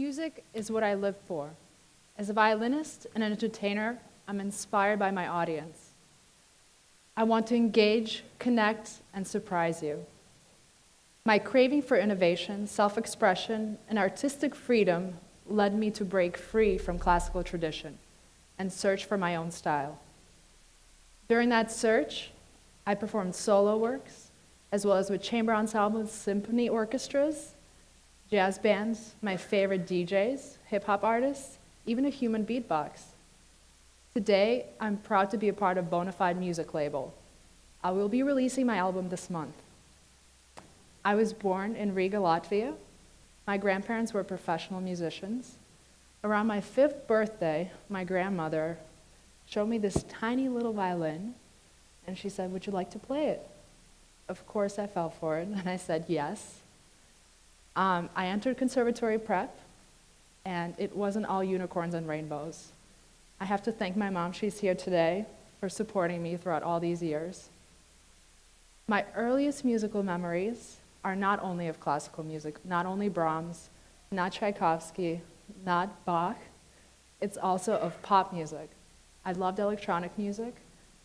Music is what I live for. As a violinist and an entertainer, I'm inspired by my audience. I want to engage, connect, and surprise you. My craving for innovation, self-expression, and artistic freedom led me to break free from classical tradition and search for my own style. During that search, I performed solo works, as well as with chamber ensembles, symphony orchestras, jazz bands, my favorite DJs, hip-hop artists, even a human beatbox. Today, I'm proud to be a part of Bonafide Music label. I will be releasing my album this month. I was born in Riga, Latvia. My grandparents were professional musicians. Around my 5th birthday, my grandmother showed me this tiny little violin, and she said, "Would you like to play it?" Of course, I fell for it, and I said yes. I entered conservatory prep, and it wasn't all unicorns and rainbows. I have to thank my mom, she's here today, for supporting me throughout all these years. My earliest musical memories are not only of classical music, not only Brahms, not Tchaikovsky, not Bach, it's also of pop music. I loved electronic music.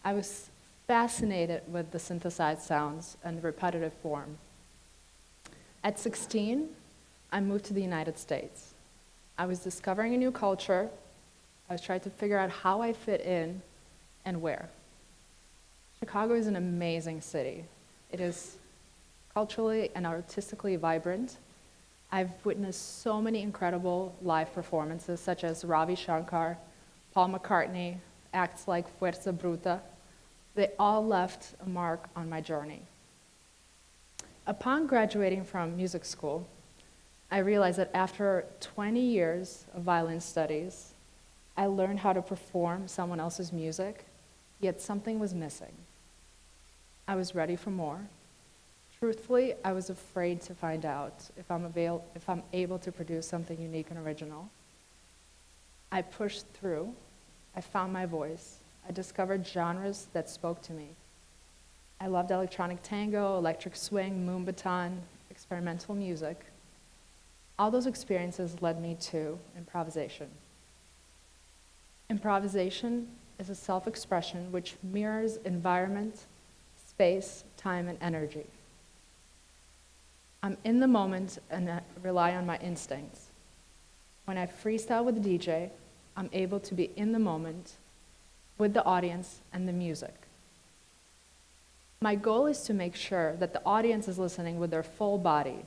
I was fascinated with the synthesized sounds and repetitive form. At 16, I moved to the United States. I was discovering a new culture. I was trying to figure out how I fit in and where. Chicago is an amazing city. It is culturally and artistically vibrant. I've witnessed so many incredible live performances, such as Ravi Shankar, Paul McCartney, acts like Fuerza Bruta. They all left a mark on my journey. Upon graduating from music school, I realized that after 20 years of violin studies, I learned how to perform someone else's music, yet something was missing. I was ready for more. Truthfully, I was afraid to find out if I'm able to produce something unique and original. I pushed through. I found my voice. I discovered genres that spoke to me. I loved electronic tango, electric swing, moombahton, experimental music. All those experiences led me to improvisation. Improvisation is a self-expression which mirrors environment, space, time, and energy. I'm in the moment and I rely on my instincts. When I freestyle with the DJ, I'm able to be in the moment with the audience and the music. My goal is to make sure that the audience is listening with their full body.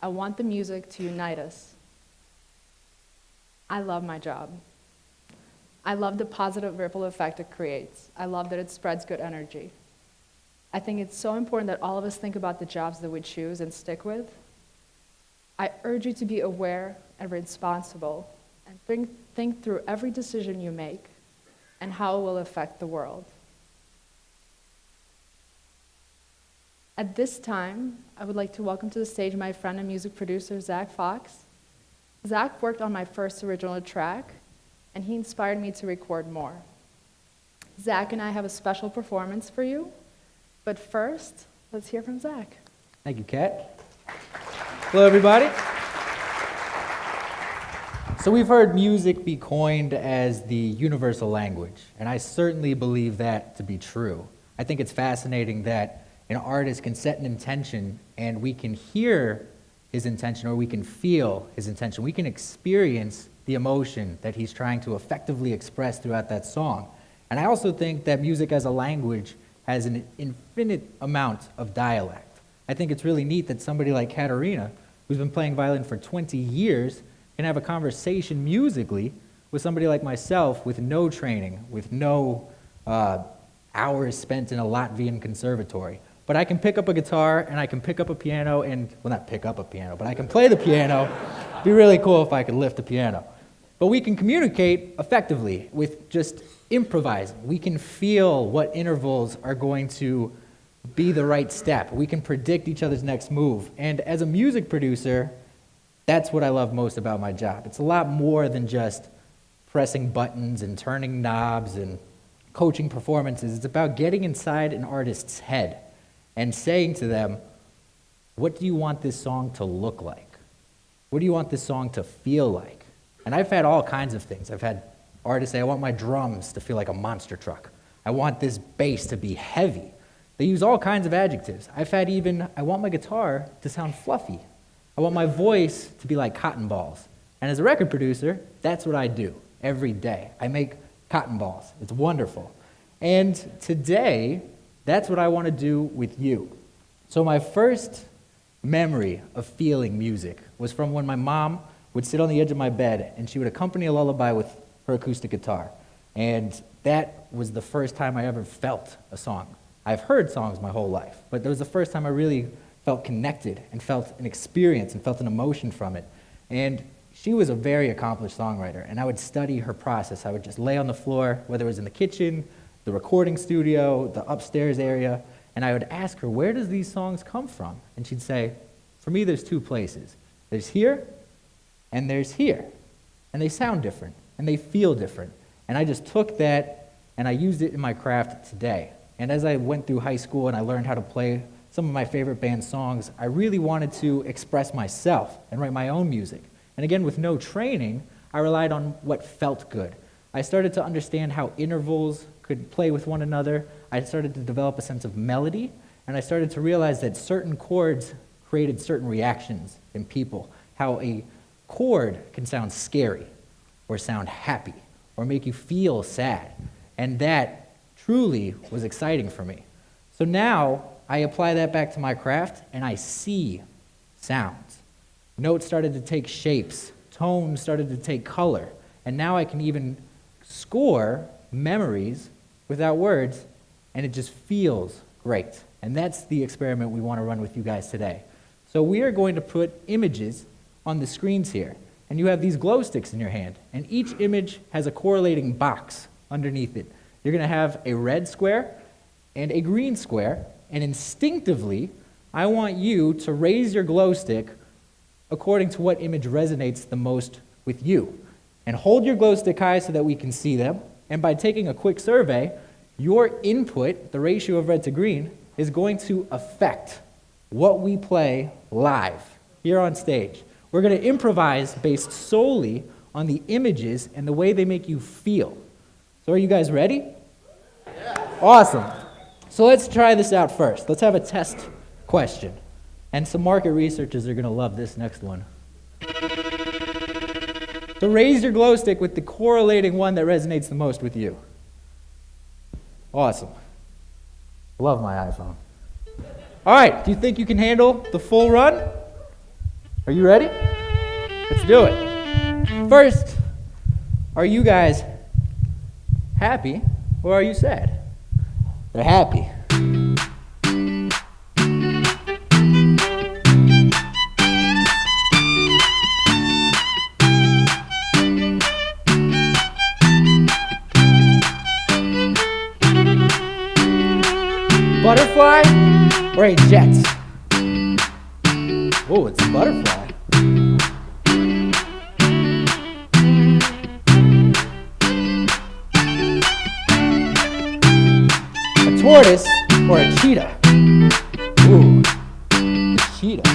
I want the music to unite us. I love my job. I love the positive ripple effect it creates. I love that it spreads good energy. I think it's so important that all of us think about the jobs that we choose and stick with. I urge you to be aware and responsible and think through every decision you make and how it will affect the world. At this time, I would like to welcome to the stage my friend and music producer, Zach Fox. Zach worked on my first original track, and he inspired me to record more. Zach and I have a special performance for you, but first, let's hear from Zach. Thank you, Kat. Hello, everybody. So we've heard music be coined as the universal language, and I certainly believe that to be true. I think it's fascinating that an artist can set an intention and we can hear his intention or we can feel his intention. We can experience the emotion that he's trying to effectively express throughout that song. And I also think that music as a language has an infinite amount of dialect. I think it's really neat that somebody like Katarina, who's been playing violin for 20 years, can have a conversation musically with somebody like myself with no training, with no hours spent in a Latvian conservatory. But I can pick up a guitar and I can pick up a piano and, well, not pick up a piano, but I can play the piano. It'd be really cool if I could lift a piano. But we can communicate effectively with just improvising. We can feel what intervals are going to be the right step. We can predict each other's next move. And as a music producer, that's what I love most about my job. It's a lot more than just pressing buttons and turning knobs and coaching performances. It's about getting inside an artist's head and saying to them, what do you want this song to look like? What do you want this song to feel like? And I've had all kinds of things. I've had artists say, I want my drums to feel like a monster truck. I want this bass to be heavy. They use all kinds of adjectives. I've had even, I want my guitar to sound fluffy. I want my voice to be like cotton balls. And as a record producer, that's what I do every day. I make cotton balls. It's wonderful. And today, that's what I want to do with you. So my first memory of feeling music was from when my mom would sit on the edge of my bed and she would accompany a lullaby with her acoustic guitar. And that was the first time I ever felt a song. I've heard songs my whole life, but that was the first time I really felt connected and felt an experience and felt an emotion from it. And she was a very accomplished songwriter, and I would study her process. I would just lay on the floor, whether it was in the kitchen, the recording studio, the upstairs area, and I would ask her, where does these songs come from? And she'd say, for me, there's two places. There's here, and there's here. And they sound different, and they feel different. And I just took that, and I used it in my craft today. And as I went through high school and I learned how to play some of my favorite band songs, I really wanted to express myself and write my own music. And again, with no training, I relied on what felt good. I started to understand how intervals could play with one another. I started to develop a sense of melody, and I started to realize that certain chords created certain reactions in people. How a chord can sound scary, or sound happy, or make you feel sad. And that truly was exciting for me. So now I apply that back to my craft, and I see sounds. Notes started to take shapes, tones started to take color, and now I can even score memories without words, and it just feels great. And that's the experiment we want to run with you guys today. So we are going to put images on the screens here, and you have these glow sticks in your hand, and each image has a correlating box underneath it. You're going to have a red square and a green square, and instinctively, I want you to raise your glow stick according to what image resonates the most with you. And hold your glow stick high so that we can see them. And by taking a quick survey, your input, the ratio of red to green, is going to affect what we play live here on stage. We're going to improvise based solely on the images and the way they make you feel. So are you guys ready? Yeah. Awesome. So let's try this out first. Let's have a test question. And some market researchers are going to love this next one. So raise your glow stick with the correlating one that resonates the most with you. Awesome. Love my iPhone. All right, do you think you can handle the full run? Are you ready? Let's do it. First, are you guys happy or are you sad? They're happy. Butterfly or a jet? Oh, it's a butterfly. A tortoise or a cheetah? Ooh, a cheetah.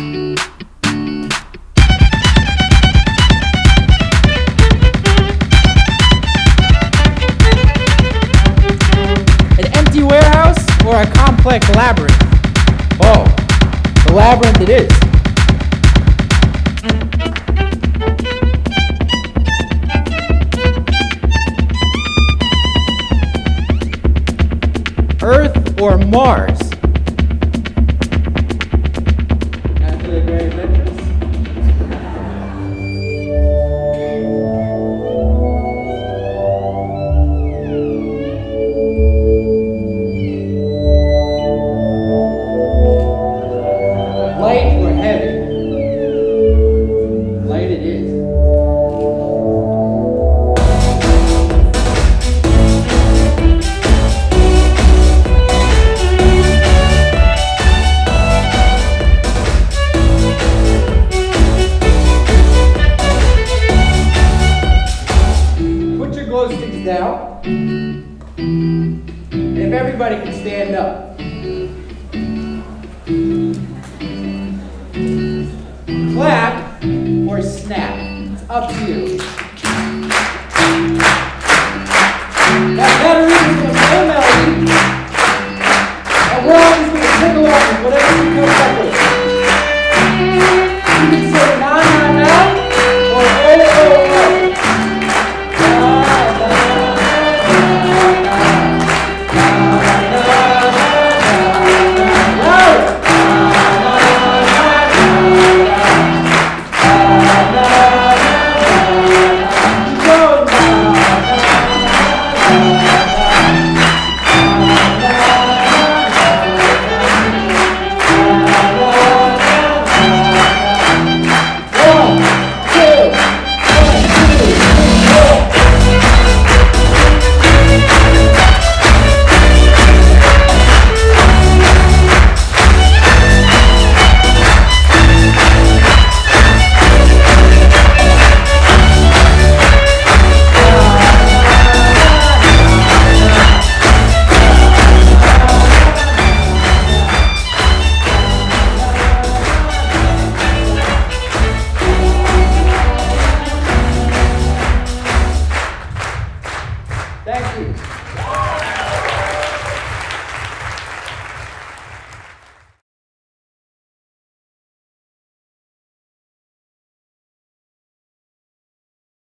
An empty warehouse or a complex labyrinth? Oh, the labyrinth it is. Earth or Mars? After the great adventures. Light or heavy? Light it is. Put your glow sticks down. And if everybody can stand up. Clap or snap. It's up to you. Now, Katarina's